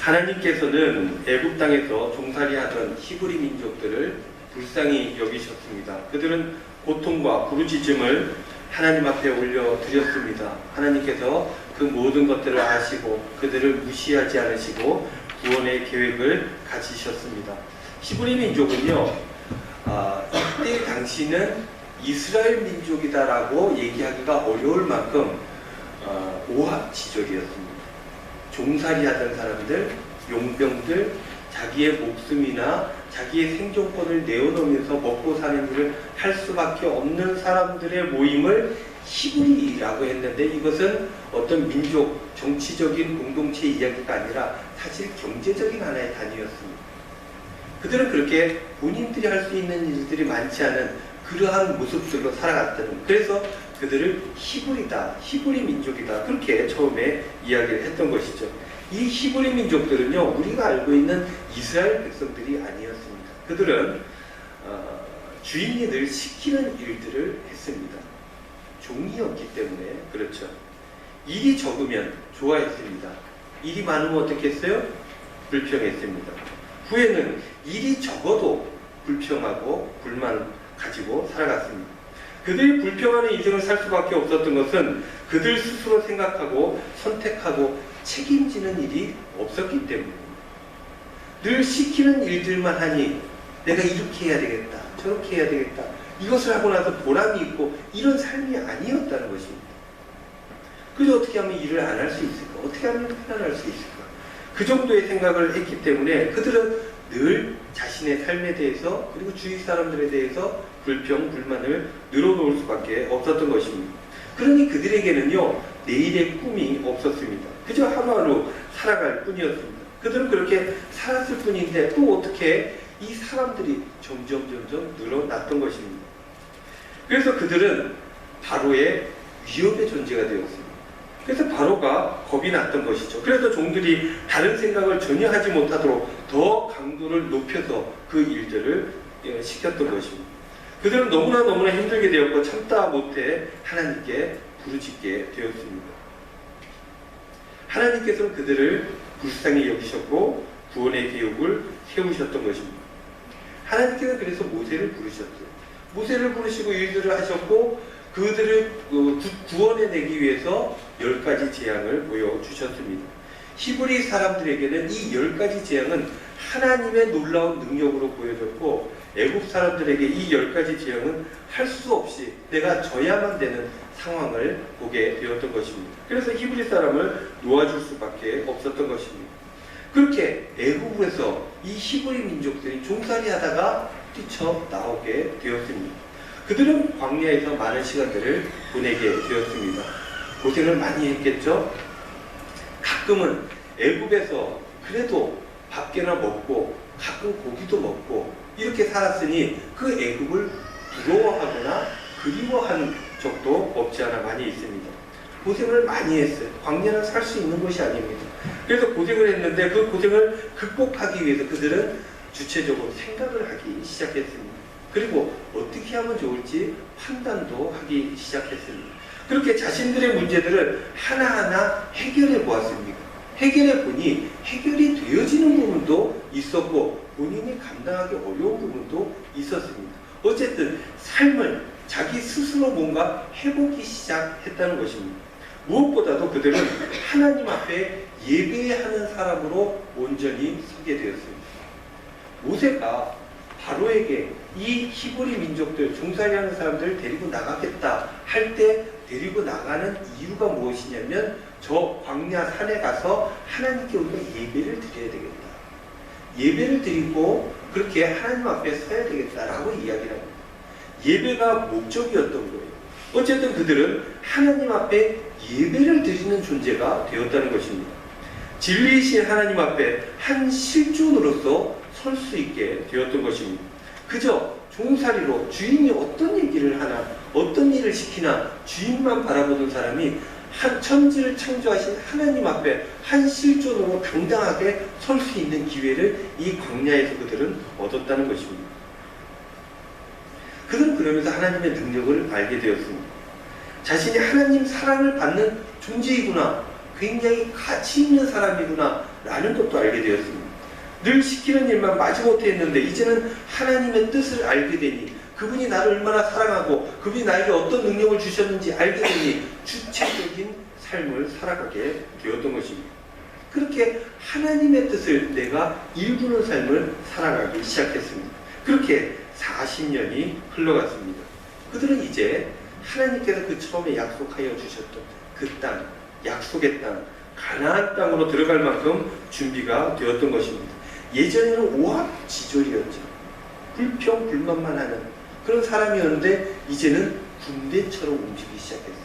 하나님께서는 애굽 땅에서 종살이하던 히브리 민족들을 불쌍히 여기셨습니다. 그들은 고통과 부르짖음을 하나님 앞에 올려드렸습니다. 하나님께서 그 모든 것들을 아시고 그들을 무시하지 않으시고 구원의 계획을 가지셨습니다. 히브리 민족은요, 이때 당시는 이스라엘 민족이다라고 얘기하기가 어려울 만큼 오합지졸이었습니다. 종살이하던 사람들, 용병들, 자기의 목숨이나 자기의 생존권을 내어놓으면서 먹고 사는 일을 할 수밖에 없는 사람들의 모임을 히브리라고 했는데, 이것은 어떤 민족, 정치적인 공동체 이야기가 아니라 사실 경제적인 하나의 단위였습니다. 그들은 그렇게 본인들이 할 수 있는 일들이 많지 않은 그러한 모습들로 살아갔다는, 그래서 그들을 히브리다, 히브리 민족이다, 그렇게 처음에 이야기를 했던 것이죠. 이 히브리 민족들은요, 우리가 알고 있는 이스라엘 백성들이 아니었습니다. 그들은 주인이 늘 시키는 일들을 했습니다. 종이었기 때문에. 그렇죠. 일이 적으면 좋아했습니다. 일이 많으면 어떻게 했어요? 불평했습니다. 후에는 일이 적어도 불평하고 불만 가지고 살아갔습니다. 그들이 불평하는 인생을 살 수밖에 없었던 것은 그들 스스로 생각하고 선택하고 책임지는 일이 없었기 때문입니다. 늘 시키는 일들만 하니 내가 이렇게 해야 되겠다, 저렇게 해야 되겠다, 이것을 하고 나서 보람이 있고 이런 삶이 아니었다는 것입니다. 그래서 어떻게 하면 일을 안 할 수 있을까? 어떻게 하면 편안할 수 있을까? 그 정도의 생각을 했기 때문에 그들은 늘 자신의 삶에 대해서, 그리고 주위 사람들에 대해서 불평, 불만을 늘어놓을 수밖에 없었던 것입니다. 그러니 그들에게는요, 내일의 꿈이 없었습니다. 그저 하루하루 살아갈 뿐이었습니다. 그들은 그렇게 살았을 뿐인데 또 어떻게 이 사람들이 점점 늘어났던 것입니다. 그래서 그들은 바로의 위협의 존재가 되었습니다. 그래서 바로가 겁이 났던 것이죠. 그래서 종들이 다른 생각을 전혀 하지 못하도록 더 강도를 높여서 그 일들을 시켰던 것입니다. 그들은 너무나 힘들게 되었고 참다 못해 하나님께 부르짖게 되었습니다. 하나님께서는 그들을 불쌍히 여기셨고 구원의 계획을 세우셨던 것입니다. 하나님께서는 그래서 모세를 부르셨어요. 모세를 부르시고 일들을 하셨고 그들을 구원해내기 위해서 10가지 재앙을 보여주셨습니다. 히브리 사람들에게는 이 10가지 재앙은 하나님의 놀라운 능력으로 보여졌고, 애굽 사람들에게 이 10가지 재앙은 할 수 없이 내가 져야만 되는 상황을 보게 되었던 것입니다. 그래서 히브리 사람을 놓아줄 수밖에 없었던 것입니다. 그렇게 애굽에서 이 히브리 민족들이 종살이 하다가 뛰쳐나오게 되었습니다. 그들은 광야에서 많은 시간들을 보내게 되었습니다. 고생을 많이 했겠죠? 가끔은 애굽에서 그래도 밥개나 먹고 가끔 고기도 먹고 이렇게 살았으니 그 애굽을 부러워하거나 그리워한 적도 없지 않아 많이 있습니다. 고생을 많이 했어요. 광야는 살 수 있는 것이 아닙니다. 그래서 고생을 했는데 그 고생을 극복하기 위해서 그들은 주체적으로 생각을 하기 시작했습니다. 그리고 어떻게 하면 좋을지 판단도 하기 시작했습니다. 그렇게 자신들의 문제들을 하나하나 해결해 보았습니다. 해결해 보니 해결이 되어지는 부분도 있었고 본인이 감당하기 어려운 부분도 있었습니다. 어쨌든 삶을 자기 스스로 뭔가 해보기 시작했다는 것입니다. 무엇보다도 그들은 하나님 앞에 예배하는 사람으로 온전히 서게 되었습니다. 모세가 바로에게 이 히브리 민족들, 종살이하는 사람들을 데리고 나가겠다 할 때 데리고 나가는 이유가 무엇이냐면 저 광야 산에 가서 하나님께 우리가 예배를 드려야 되겠다. 예배를 드리고 그렇게 하나님 앞에 서야 되겠다라고 이야기를 합니다. 예배가 목적이었던 거예요. 어쨌든 그들은 하나님 앞에 예배를 드리는 존재가 되었다는 것입니다. 진리이신 하나님 앞에 한 실존으로서 설 수 있게 되었던 것입니다. 그저 종살이로 주인이 어떤 얘기를 하나, 어떤 일을 시키나 주인만 바라보던 사람이 한 천지를 창조하신 하나님 앞에 한 실존으로 당당하게 설 수 있는 기회를 이 광야에서 그들은 얻었다는 것입니다. 그들은 그러면서 하나님의 능력을 알게 되었습니다. 자신이 하나님 사랑을 받는 존재이구나, 굉장히 가치 있는 사람이구나 라는 것도 알게 되었습니다. 늘 시키는 일만 마지못해 했는데 이제는 하나님의 뜻을 알게 되니, 그분이 나를 얼마나 사랑하고 그분이 나에게 어떤 능력을 주셨는지 알게 되니 주체적인 삶을 살아가게 되었던 것입니다. 그렇게 하나님의 뜻을 내가 일구는 삶을 살아가기 시작했습니다. 그렇게 40년이 흘러갔습니다. 그들은 이제 하나님께서 그 처음에 약속하여 주셨던 그 땅, 약속의 땅, 가나안 땅으로 들어갈 만큼 준비가 되었던 것입니다. 예전에는 오합지졸이었죠. 불평불만만 하는 그런 사람이었는데 이제는 군대처럼 움직이기 시작했어요.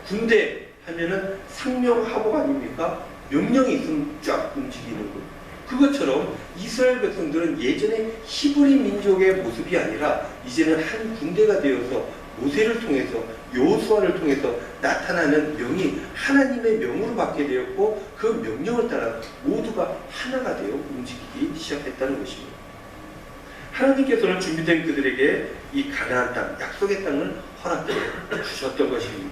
군대 하면은 상명하복 아닙니까? 명령이 있으면 쫙 움직이는 것. 그것처럼 이스라엘 백성들은 예전에 히브리 민족의 모습이 아니라 이제는 한 군대가 되어서 모세를 통해서, 여호수아를 통해서 나타나는 명이 하나님의 명으로 받게 되었고, 그 명령을 따라 모두가 하나가 되어 움직이기 시작했다는 것입니다. 하나님께서는 준비된 그들에게 이 가나안 땅, 약속의 땅을 허락해 주셨던 것입니다.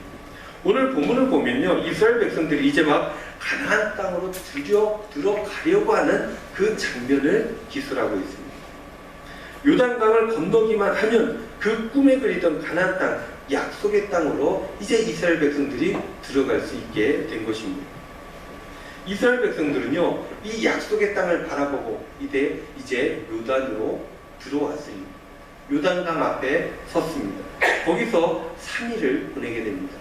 오늘 본문을 보면요, 이스라엘 백성들이 이제 막 가나안 땅으로 들어가려고 하는 그 장면을 기술하고 있습니다. 요단강을 건너기만 하면 그 꿈에 그리던 가나안 땅, 약속의 땅으로 이제 이스라엘 백성들이 들어갈 수 있게 된 것입니다. 이스라엘 백성들은요, 이 약속의 땅을 바라보고 이제 요단으로 들어왔으니 요단강 앞에 섰습니다. 거기서 3일을 보내게 됩니다.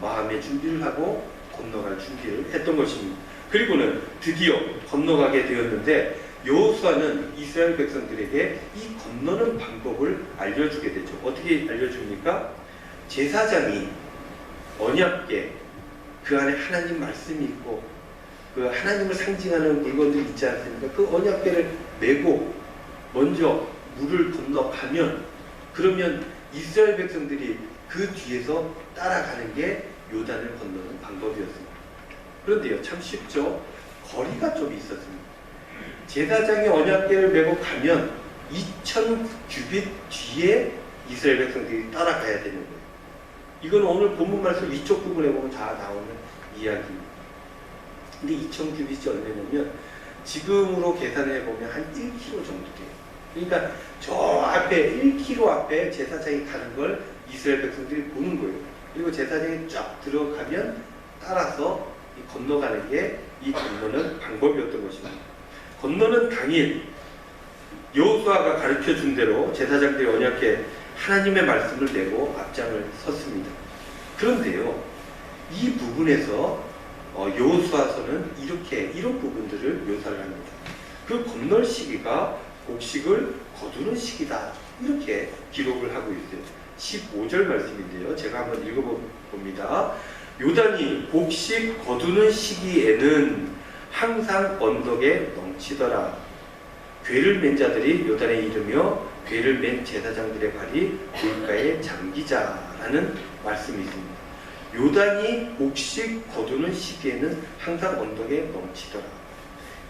마음의 준비를 하고 건너갈 준비를 했던 것입니다. 그리고는 드디어 건너가게 되었는데, 여호수아는 이스라엘 백성들에게 이 건너는 방법을 알려주게 되죠. 어떻게 알려줍니까? 제사장이 언약궤, 그 안에 하나님 말씀이 있고 그 하나님을 상징하는 물건들이 있지 않습니까? 그 언약궤를 메고 먼저 물을 건너가면, 그러면 이스라엘 백성들이 그 뒤에서 따라가는 게 요단을 건너는 방법이었습니다. 그런데요, 참 쉽죠? 거리가 좀 있었습니다. 제사장이 언약궤를 메고 가면 2000규빗 뒤에 이스라엘 백성들이 따라가야 되는 거예요. 이건 오늘 본문 말씀 이쪽 부분에 보면 다 나오는 이야기입니다. 근데 2000규빗이 얼마냐면 지금으로 계산해 보면 한 1km 정도 돼요. 그러니까 저 앞에 1km 앞에 제사장이 가는 걸 이스라엘 백성들이 보는 거예요. 그리고 제사장이 쫙 들어가면 따라서 건너가는 게 이 건너는 방법이었던 것입니다. 건너는 당일 여호수아가 가르쳐 준 대로 제사장들이 언약궤 하나님의 말씀을 내고 앞장을 섰습니다. 그런데요, 이 부분에서 여호수아서는 이런 부분들을 묘사를 합니다. 그 건널 시기가 곡식을 거두는 시기다, 이렇게 기록을 하고 있어요. 15절 말씀인데요, 제가 한번 읽어봅니다. 요단이 곡식 거두는 시기에는 항상 언덕에 넘치더라. 궤를 맨 자들이 요단에 이르며 궤를 맨 제사장들의 발이 물가에 잠기자라는 말씀이 있습니다. 요단이 곡식 거두는 시기에는 항상 언덕에 넘치더라.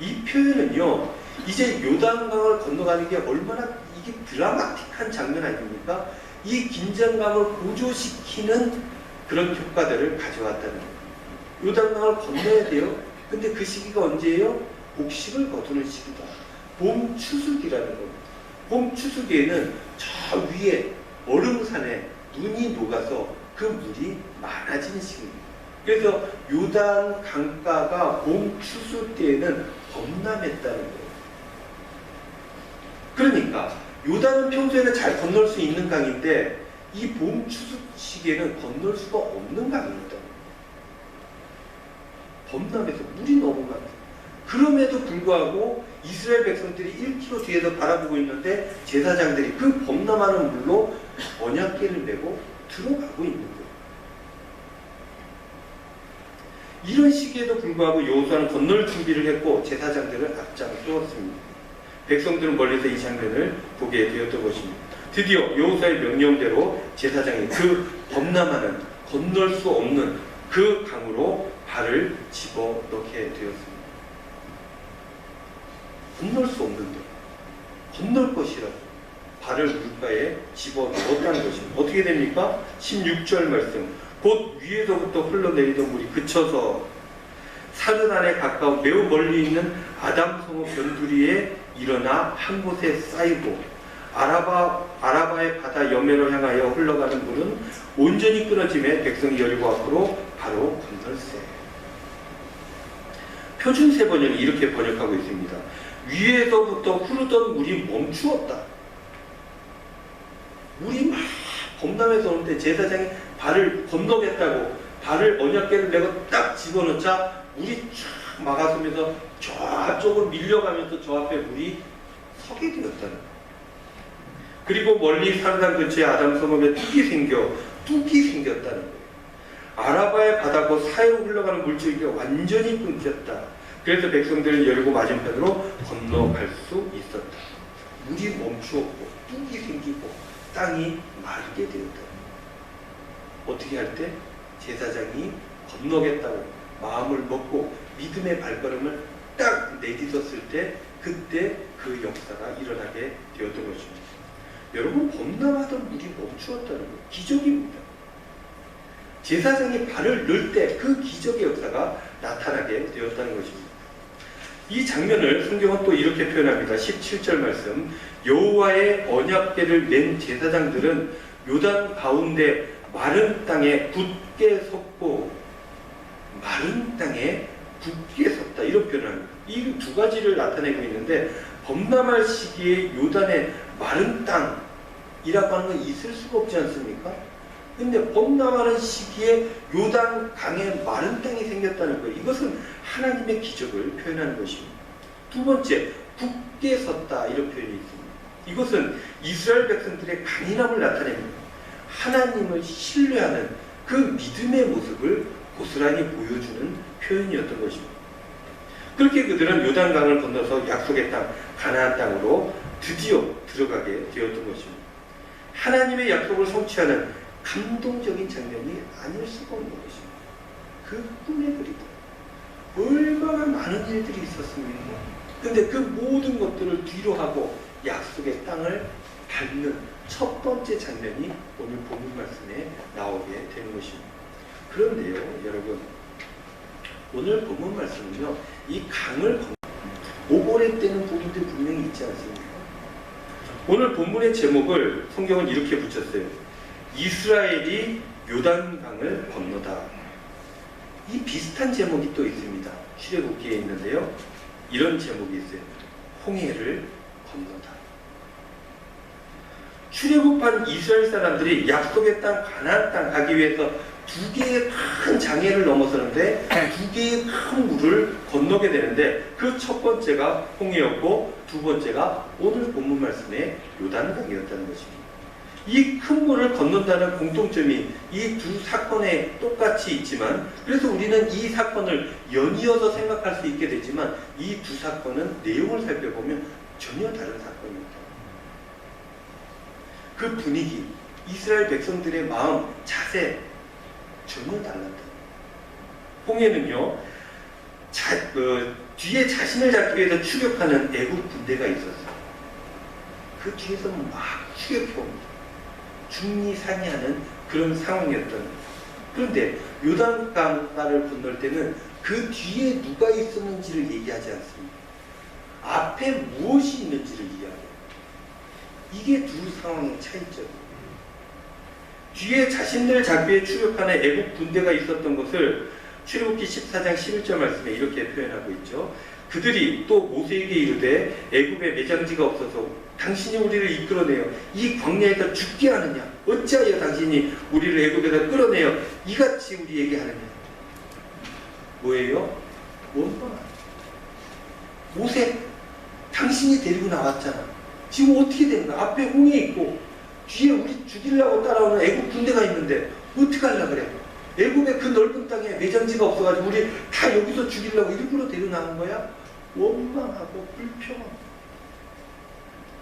이 표현은요, 이제 요단강을 건너가는 게 얼마나 이게 드라마틱한 장면 아닙니까? 이 긴장감을 고조시키는 그런 효과들을 가져왔다는 거예요. 요단강을 건너야 돼요. 근데 그 시기가 언제예요? 곡식을 거두는 시기다. 봄 추수기라는 겁니다. 봄 추수기에는 저 위에 얼음산에 눈이 녹아서 그 물이 많아지는 시기입니다. 그래서 요단 강가가 봄 추수 때에는 범람했다는 거예요. 그러니까 요단은 평소에는 잘 건널 수 있는 강인데 이 봄 추수 시기에는 건널 수가 없는 강이었다는 거예요. 범람해서 물이 너무 많아요. 그럼에도 불구하고 이스라엘 백성들이 1km 뒤에서 바라보고 있는데 제사장들이 그 범람하는 물로 언약궤를 메고 들어가고 있는 거예요. 이런 시기에도 불구하고 여호수아는 건널 준비를 했고 제사장들을 앞장서었습니다. 백성들은 멀리서 이 장면을 보게 되었던 것입니다. 드디어 여호수아의 명령대로 제사장이 그 범람하는, 건널 수 없는 그 강으로 발을 집어넣게 되었습니다. 건널 수 없는데 건널 것이라도 발을 물가에 집어넣었다는 것입니다. 어떻게 됩니까? 16절 말씀. 곧 위에서부터 흘러내리던 물이 그쳐서 사르단에 가까운 매우 멀리 있는 아담 성읍 변두리에 일어나 한 곳에 쌓이고 아라바의 바다 여매로 향하여 흘러가는 물은 온전히 끊어짐에 백성이 여리고 앞으로 바로 건널세. 표준 세번역이 이렇게 번역하고 있습니다. 위에서부터 흐르던 물이 멈추었다. 물이 막 범람해서 오는데 제사장이 발을 건너겠다고 발을 언약궤를 메고 딱 집어넣자 물이 쫙 막아서면서 저쪽으로 밀려가면서 저 앞에 물이 서게 되었다는 거예요. 그리고 멀리 사르단 근처에 아담 성읍에 뚝이 생겼다는 거예요. 아라바의 바다고 사이로 흘러가는 물줄기가 완전히 끊겼다. 그래서 백성들은 여리고 맞은편으로 건너갈 수 있었다. 물이 멈추었고 뚝이 생기고 땅이 마르게 되었다. 어떻게 할 때? 제사장이 건너겠다고 마음을 먹고 믿음의 발걸음을 딱 내딛었을 때 그때 그 역사가 일어나게 되었던 것입니다. 여러분, 범람하던 물이 멈추었다는 것, 기적입니다. 제사장이 발을 넣을 때 그 기적의 역사가 나타나게 되었다는 것입니다. 이 장면을 성경은 또 이렇게 표현합니다. 17절 말씀, 여호와의 언약궤를 맨 제사장들은 요단 가운데 마른 땅에 굳게 섰고 마른 땅에 굳게 섰다, 이런 표현을 합니다. 이 두 가지를 나타내고 있는데 범람할 시기에 요단의 마른 땅이라고 하는 건 있을 수가 없지 않습니까? 근데 범람하는 시기에 요단 강에 마른 땅이 생겼다는 거예요. 이것은 하나님의 기적을 표현하는 것입니다. 두 번째, 굳게 섰다, 이런 표현이 있습니다. 이것은 이스라엘 백성들의 강인함을 나타냅니다. 하나님을 신뢰하는 그 믿음의 모습을 고스란히 보여주는 표현이었던 것입니다. 그렇게 그들은 요단강을 건너서 약속의 땅, 가나안 땅으로 드디어 들어가게 되었던 것입니다. 하나님의 약속을 성취하는 감동적인 장면이 아닐 수가 없는 것입니다. 그 꿈의 그리다. 얼마나 많은 일들이 있었습니까? 근데 그 모든 것들을 뒤로 하고 약속의 땅을 밟는 첫 번째 장면이 오늘 본문 말씀에 나오게 되는 것입니다. 그런데요, 여러분, 오늘 본문 말씀은요, 이 강을 오버랩되는 부분들이 분명히 있지 않습니까? 오늘 본문의 제목을 성경은 이렇게 붙였어요. 이스라엘이 요단강을 건너다. 이 비슷한 제목이 또 있습니다. 출애굽기에 있는데요. 이런 제목이 있어요. 홍해를 건너다. 출애굽한 이스라엘 사람들이 약속의 땅, 가나안 땅 가기 위해서 두 개의 큰 장애를 넘어서는데 두 개의 큰 물을 건너게 되는데 그 첫 번째가 홍해였고 두 번째가 오늘 본문 말씀의 요단강이었다는 것입니다. 이 큰 물을 건넌다는 공통점이 이 두 사건에 똑같이 있지만, 그래서 우리는 이 사건을 연이어서 생각할 수 있게 되지만 이 두 사건은 내용을 살펴보면 전혀 다른 사건입니다. 그 분위기, 이스라엘 백성들의 마음, 자세 전혀 달랐다. 홍해는요, 뒤에 자신을 잡기 위해서 추격하는 애국 군대가 있었어요. 그 뒤에서 막 추격해옵니다. 중리상이하는 그런 상황이었던 거예요. 그런데 요단강가를 건널 때는 그 뒤에 누가 있었는지를 얘기하지 않습니다. 앞에 무엇이 있는지를 이야기해요. 이게 두 상황의 차이점이에요. 뒤에 자신들 잡기 위해 추격하는 애국 군대가 있었던 것을 출애굽기 14장 11절 말씀에 이렇게 표현하고 있죠. 그들이 또 모세에게 이르되 애굽에 매장지가 없어서 당신이 우리를 이끌어내어 이 광야에서 죽게 하느냐? 어찌하여 당신이 우리를 애굽에서 끌어내어 이같이 우리에게 하느냐? 뭐예요? 원망. 모세, 당신이 데리고 나왔잖아. 지금 어떻게 되는 거야? 앞에 홍해 있고 뒤에 우리 죽이려고 따라오는 애굽 군대가 있는데 어떻게 하려고 그래? 애굽의 그 넓은 땅에 매장지가 없어가지고 우리 다 여기서 죽이려고 일부러 데려나온 거야? 원망하고 불평하고.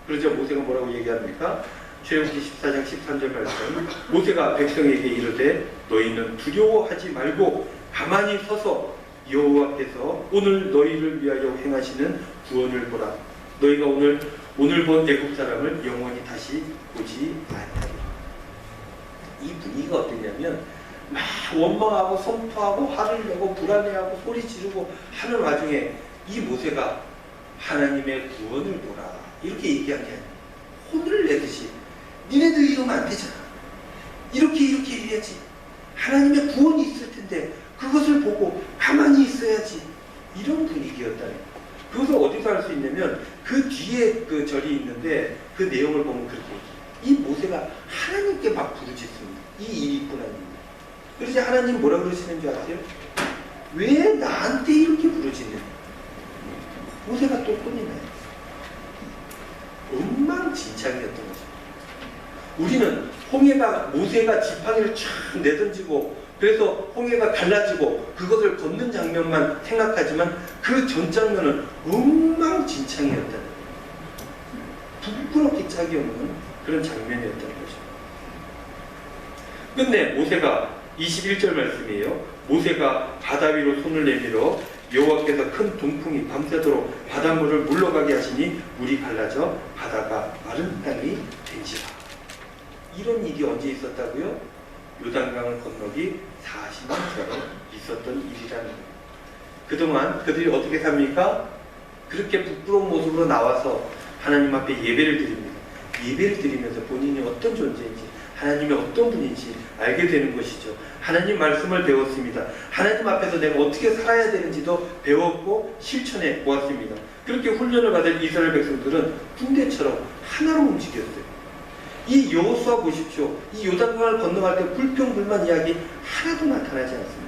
그러자 모세가 뭐라고 얘기합니까? 출애굽기 14장 13절 말씀, 모세가 백성에게 이르되 너희는 두려워하지 말고 가만히 서서 여호와 앞에서 오늘 너희를 위하여 행하시는 구원을 보라. 너희가 오늘 본 애굽 사람을 영원히 다시 보지 아니하리라. 이 분위기가 어땠냐면 막 원망하고 선포하고 화를 내고 불안해하고 소리 지르고 하는 와중에 이 모세가 하나님의 구원을 보라 이렇게 얘기한 게 아니에요. 혼을 내듯이 니네들 이러면 안 되잖아. 이렇게 해야지. 하나님의 구원이 있을 텐데 그것을 보고 가만히 있어야지. 이런 분위기였다는 거예요. 그것을 어디서 알 수 있냐면 그 뒤에 그 절이 있는데 그 내용을 보면 그렇게 이 모세가 하나님께 막 부르짖습니다. 이 일이 있구나. 그래서 하나님 뭐라 그러시는 줄 아세요? 왜 나한테 이렇게 부르짖느냐? 모세가 또 혼이 나요. 엉망진창이었던 거죠. 우리는 모세가 지팡이를 촥 내던지고 그래서 홍해가 갈라지고 그것을 걷는 장면만 생각하지만 그 전 장면은 엉망진창이었다는 거예요. 부끄럽기 짝이 없는 그런 장면이었다는 거죠. 끝내 모세가 21절 말씀이에요. 모세가 바다 위로 손을 내밀어 여호와께서 큰 동풍이 밤새도록 바닷물을 물러가게 하시니 물이 갈라져 바다가 마른 땅이 된지라. 이런 일이 언제 있었다고요? 요단강을 건너기 40년 전에 있었던 일이라는 거예요. 그동안 그들이 어떻게 삽니까? 그렇게 부끄러운 모습으로 나와서 하나님 앞에 예배를 드립니다. 예배를 드리면서 본인이 어떤 존재인지 하나님이 어떤 분인지 알게 되는 것이죠. 하나님 말씀을 배웠습니다. 하나님 앞에서 내가 어떻게 살아야 되는지도 배웠고 실천해 보았습니다. 그렇게 훈련을 받은 이스라엘 백성들은 군대처럼 하나로 움직였어요. 이 여호수아 보십시오. 이 요단강을 건너갈 때 불평불만 이야기 하나도 나타나지 않습니다.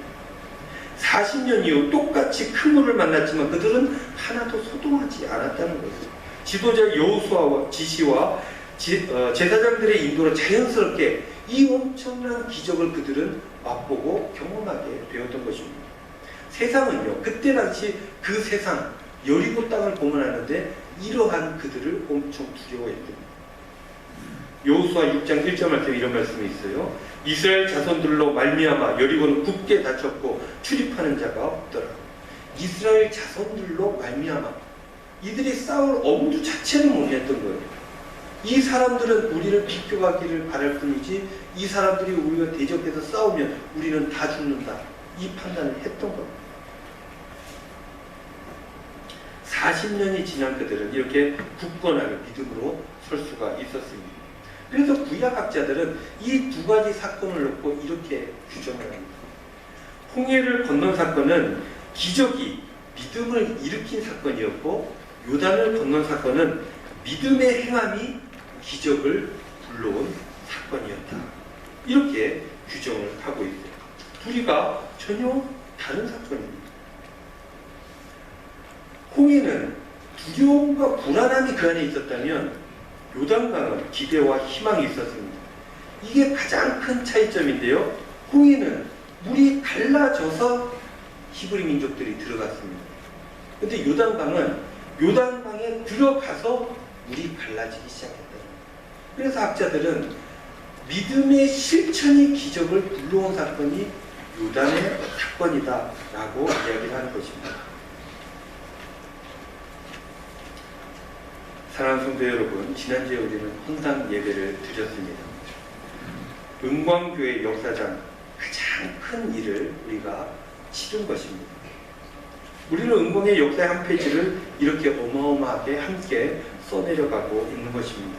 40년 이후 똑같이 큰 물을 만났지만 그들은 하나도 소동하지 않았다는 것이죠. 지도자 여호수아와 지시와 제사장들의 인도로 자연스럽게 이 엄청난 기적을 그들은 맛보고 경험하게 되었던 것입니다. 세상은요, 그때 당시 그 세상 여리고 땅을 보면 아는데 이러한 그들을 엄청 두려워했습니다. 여호수아 6장 1절 말씀에 이런 말씀이 있어요. 이스라엘 자손들로 말미암아 여리고는 굳게 닫혔고 출입하는 자가 없더라. 이스라엘 자손들로 말미암아 이들이 싸울 엄두 자체는 못 냈던 거예요. 이 사람들은 우리를 비껴가기를 바랄 뿐이지 이 사람들이 우리가 대적해서 싸우면 우리는 다 죽는다. 이 판단을 했던 겁니다. 40년이 지난 그들은 이렇게 굳건하게 믿음으로 설 수가 있었습니다. 그래서 구약학자들은 이 두 가지 사건을 놓고 이렇게 규정을 합니다. 홍해를 건넌 사건은 기적이 믿음을 일으킨 사건이었고 요단을 건넌 사건은 믿음의 행함이 기적을 불러온 사건이었다. 이렇게 규정을 하고 있어요. 둘이가 전혀 다른 사건입니다. 홍해는 두려움과 불안함이 그 안에 있었다면 요단강은 기대와 희망이 있었습니다. 이게 가장 큰 차이점인데요. 홍해는 물이 갈라져서 히브리 민족들이 들어갔습니다. 그런데 요단강은 요단강에 들어가서 물이 갈라지기 시작했다. 그래서 학자들은 믿음의 실천이 기적을 불러온 사건이 요단의 사건이다 라고 이야기를 하는 것입니다. 사랑하는 성도 여러분, 지난주에 우리는 헌당 예배를 드렸습니다. 은광교회 역사상 가장 큰 일을 우리가 치른 것입니다. 우리는 은광의 역사의 한 페이지를 이렇게 어마어마하게 함께 써내려가고 있는 것입니다.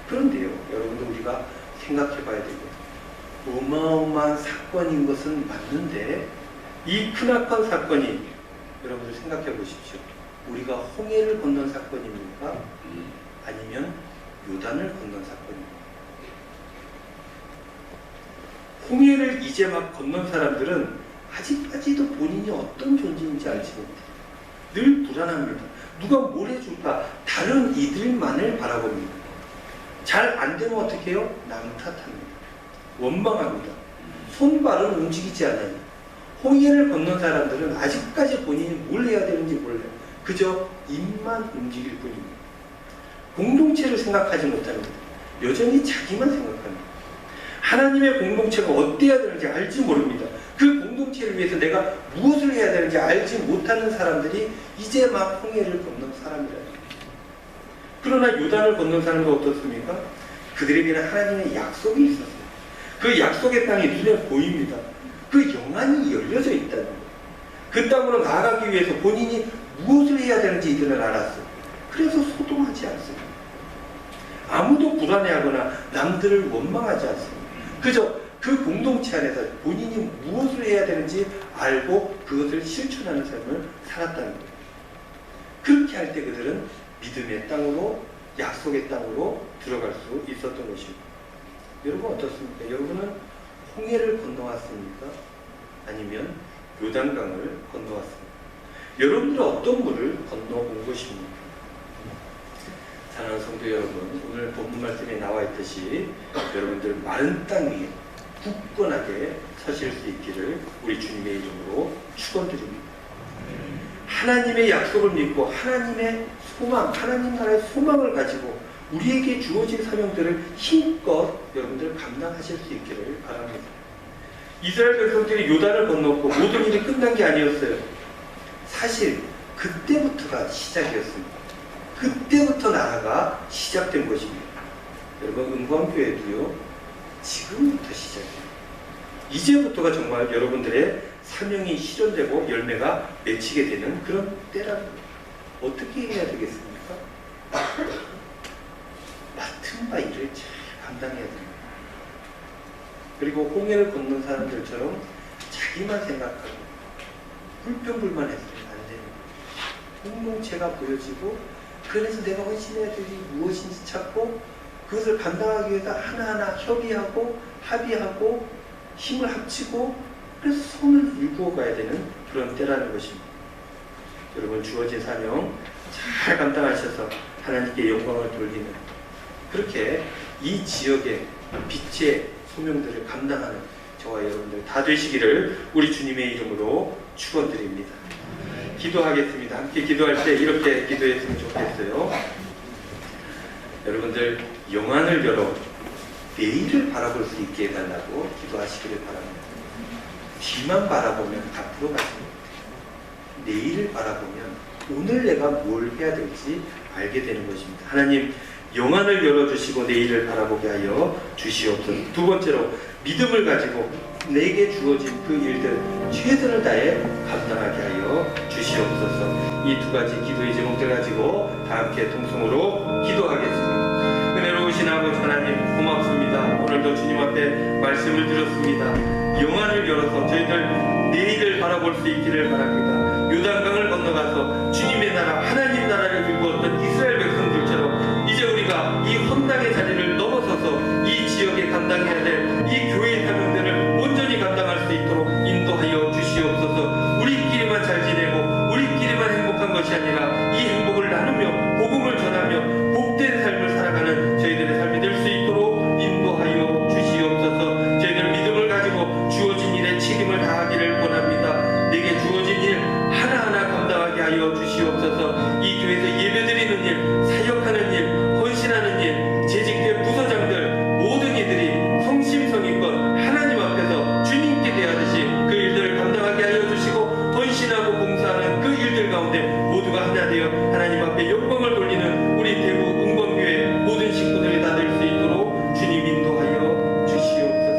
그런데요, 여러분들 우리가 생각해 봐야 되고 어마어마한 사건인 것은 맞는데 이 크나큰 사건이 여러분들 생각해 보십시오. 우리가 홍해를 건넌 사건입니까? 아니면 요단을 건넌 사건입니까? 홍해를 이제 막 건넌 사람들은 아직까지도 본인이 어떤 존재인지 알지 못해요. 늘 불안합니다. 누가 뭘 해줄까? 다른 이들만을 바라봅니다. 잘 안 되면 어떻게 해요? 남 탓합니다. 원망합니다. 손발은 움직이지 않아요. 홍해를 건넌 사람들은 아직까지 본인이 뭘 해야 되는지 몰라요. 그저 입만 움직일 뿐입니다. 공동체를 생각하지 못합니다. 여전히 자기만 생각합니다. 하나님의 공동체가 어때야 되는지 알지 모릅니다. 그 공동체를 위해서 내가 무엇을 해야 되는지 알지 못하는 사람들이 이제 막 홍해를 건넌 사람이라는 거예요. 그러나 요단을 건넌 사람은 어떻습니까? 그들에게는 하나님의 약속이 있었어요. 그 약속의 땅이 눈에 보입니다. 그 영안이 열려져 있다는 거예요. 그 땅으로 나아가기 위해서 본인이 무엇을 해야 되는지 이들은 알았어요. 그래서 소동하지 않습니다. 아무도 불안해하거나 남들을 원망하지 않습니다. 그저 그 공동체 안에서 본인이 무엇을 해야 되는지 알고 그것을 실천하는 삶을 살았다는 거예요. 그렇게 할 때 그들은 믿음의 땅으로, 약속의 땅으로 들어갈 수 있었던 것입니다. 여러분 어떻습니까? 여러분은 홍해를 건너왔습니까? 아니면 요단강을 건너왔습니까? 여러분들은 어떤 물을 건너온 것입니까? 사랑하는 성도 여러분, 오늘 본문 말씀에 나와 있듯이 여러분들 마른 땅 위에 굳건하게 서실 수 있기를 우리 주님의 이름으로 축원드립니다. 하나님의 약속을 믿고 하나님의 소망, 하나님 나라의 소망을 가지고 우리에게 주어진 사명들을 힘껏 여러분들 감당하실 수 있기를 바랍니다. 이스라엘 백성들이 요단을 건넜고 모든 일이 끝난 게 아니었어요. 사실 그때부터가 시작이었습니다. 그때부터 나라가 시작된 것입니다. 여러분 은광교회도요, 지금부터 시작이에요. 이제부터가 정말 여러분들의 사명이 실현되고 열매가 맺히게 되는 그런 때라는 거예요. 어떻게 해야 되겠습니까? 맡은 바 일을 잘 감당해야 됩니다. 그리고 홍해를 건넌 사람들처럼 자기만 생각하고 불평불만해서는 안 되는 거예요. 공동체가 보여지고 그래서 내가 헌신해야 될 일이 무엇인지 찾고 그것을 감당하기 위해서 하나하나 협의하고 합의하고 힘을 합치고 그래서 손을 일구어 가야 되는 그런 때라는 것입니다. 여러분 주어진 사명 잘 감당하셔서 하나님께 영광을 돌리는 그렇게 이 지역의 빛의 소명들을 감당하는 저와 여러분들 다 되시기를 우리 주님의 이름으로 축원드립니다. 기도하겠습니다. 함께 기도할 때 이렇게 기도했으면 좋겠어요. 여러분들 영안을 열어 내일을 바라볼 수 있게 해달라고 기도하시기를 바랍니다. 뒤만 바라보면 앞으로 가지 못해요. 내일을 바라보면 오늘 내가 뭘 해야 될지 알게 되는 것입니다. 하나님 영안을 열어주시고 내일을 바라보게 하여 주시옵소서. 두 번째로 믿음을 가지고 내게 주어진 그 일들 최선을 다해 감당하게 하여 주시옵소서. 이 두 가지 기도의 제목들 가지고 다 함께 통성으로 기도하겠습니다. 은혜로우신 아버지 하나님 고맙습니다. 오늘도 주님 앞에 말씀을 들었습니다. 영안을 열어서 저희들 내일을 바라볼 수 있기를 바랍니다. 요단강을 건너가서 주님의 나라 하나님 나라를 이루었던 이스라엘 백성들처럼 이제 우리가 이 헌당의 자리를 넘어서서 이 지역에 감당해야 될 이 교회의 사명들을 온전히 감당할 수 있도록 인도하여 주시옵소서. 우리끼리만 잘 지내고 우리끼리만 행복한 것이 아니라 이 행복을 나누며 복음을 전하며 복된 삶을 살아가는 저희들의 삶이 될 수 있도록 인도하여 주시옵소서. 저희들 믿음을 가지고 주어진 일에 책임을 다하기를 원합니다. 내게 주어진 일 하나하나 감당하게 하여 주시옵소서. 이 교회에서 예배드리는 일, 사역하는 일, 헌신하는 일, 재직된 부서장들 모든 이들이 성심성의껏 하나님 앞에서 주님께 대하듯이 그 일들을 감당하게 하여 주시고 헌신하고 봉사하는 그 일들 가운데 모두가 하나 되어 하나님 앞에 영광을 돌리는 우리 대구 은광교회 모든 식구들이 다 될 수 있도록 주님 인도하여 주시옵소서.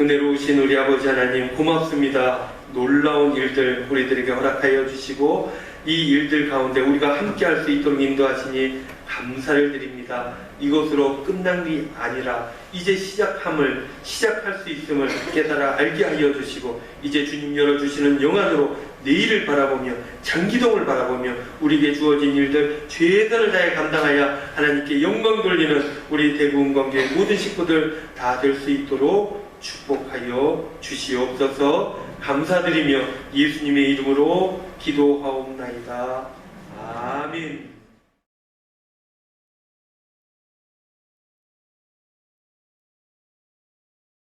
은혜로우신 우리 아버지 하나님 고맙습니다. 놀라운 일들 우리들에게 허락하여 주시고 이 일들 가운데 우리가 함께 할 수 있도록 인도하시니 감사를 드립니다. 이것으로 끝난 게 아니라 이제 시작할 수 있음을 깨달아 알게 하여 주시고 이제 주님 열어주시는 영안으로 내일을 바라보며 장기동을 바라보며 우리에게 주어진 일들 최선을 다해 감당하여 하나님께 영광 돌리는 우리 대구 은광교회 모든 식구들 다 될 수 있도록 축복하여 주시옵소서. 감사드리며 예수님의 이름으로 기도하옵나이다. 아멘.